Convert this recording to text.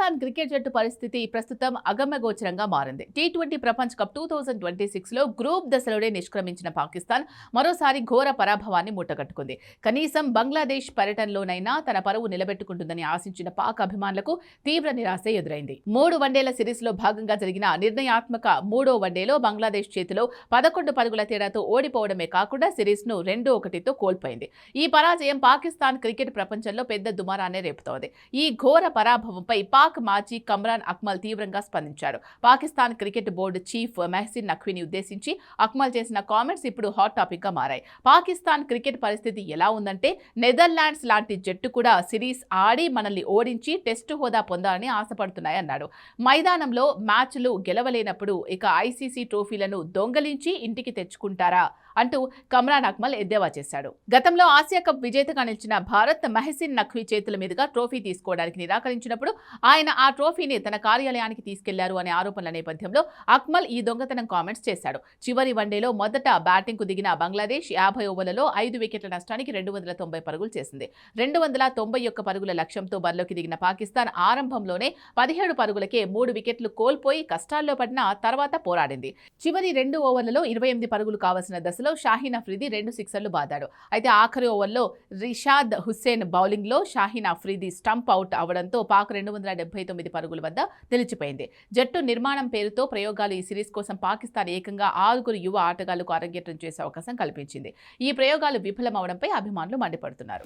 Pakistan cricket జట్టు పరిస్థితి ప్రస్తుతం అగమ్యగోచరంగా మారింది. టీ20 ప్రపంచ కప్ 2026లో గ్రూప్ దశలోనే నిష్క్రమించిన పాకిస్తాన్ మరోసారి ఘోర పరాభవాన్ని మూటగట్టుకుంది. కనీసం బంగ్లాదేశ్ పర్యటనలోనైనా తన పరువు నిలబెట్టుకుంటుందని ఆశించిన పాక్ అభిమానులకు తీవ్ర నిరాశ ఎదురైంది. 3 వన్డేల సిరీస్లో భాగంగా జరిగిన నిర్ణయాత్మక 3వ వన్డేలో బంగ్లాదేశ్ చేతిలో 11 పరుగుల తేడాతో ఓడిపోవడమే కాకుండా సిరీస్ను 2-1తో కోల్పోయింది. ఈ పరాజయం పాకిస్తాన్ క్రికెట్ ప్రపంచంలో పెద్ద దుమారాన్ని రేపుతోంది. ఈ ఘోర పరాభవంపై పాక్ మాజీ కమ్రాన్ అక్మల్ తీవ్రంగా స్పందించారు. పాకిస్తాన్ క్రికెట్ బోర్డు చీఫ్ మెహసిన్ నఖ్వీని ఉద్దేశించి అక్మల్ చేసిన కామెంట్స్ ఇప్పుడు హాట్ టాపిక్ గా మారాయి. పాకిస్తాన్ క్రికెట్ పరిస్థితి ఎలా ఉందంటే నెదర్లాండ్స్ లాంటి జట్టు కూడా సిరీస్ ఆడి మనల్ని ఓడించి టెస్టు హోదా పొందాలని ఆశపడుతున్నాయన్నాడు. మైదానంలో మ్యాచ్లు గెలవలేనప్పుడు ఇక ఐసీసీ ట్రోఫీలను దొంగలించి ఇంటికి తెచ్చుకుంటారా అంటూ కమ్రాన్ అక్మల్ ఎద్దేవా చేశాడు. గతంలో ఆసియా కప్ విజేతగా నిలిచిన భారత్ మెహసిన్ నఖ్వీ చేతుల మీదుగా ట్రోఫీ తీసుకోవడానికి నిరాకరించినప్పుడు ఆయన ఆ ట్రోఫీని తన కార్యాలయానికి తీసుకెళ్లారు అనే ఆరోపణల నేపథ్యంలో అక్మల్ ఈ దొంగతనం కామెంట్స్ చేశాడు. చివరి వన్డేలో మొదట బ్యాటింగ్ కు దిగిన బంగ్లాదేశ్ 50 ఓవర్లలో 5 వికెట్ల నష్టానికి 290 పరుగులు చేసింది. 291 పరుగుల లక్ష్యంతో బరిలోకి దిగిన పాకిస్తాన్ ఆరంభంలోనే 17 పరుగులకే 3 వికెట్లు కోల్పోయి కష్టాల్లో పడిన తర్వాత పోరాడింది. చివరి 2 ఓవర్లలో 28 పరుగులు కావాల్సిన దశలో షాహీన్ అఫ్రిది 2 సిక్సర్లు బాదాడు. అయితే ఆఖరి ఓవర్లో రిషాద్ హుస్సేన్ బౌలింగ్ లో షాహీన్ అఫ్రిది స్టంప్ అవుట్ అవడంతో పాక్ 279 పరుగుల వద్ద నిలిచిపోయింది. జట్టు నిర్మాణం పేరుతో ప్రయోగాలు ఈ సిరీస్ కోసం పాకిస్తాన్ ఏకంగా 6 యువ ఆటగాళ్లకు అరంగేట్రం చేసే అవకాశం కల్పించింది. ఈ ప్రయోగాలు విఫలమవడంపై అభిమానులు మండిపడుతున్నారు.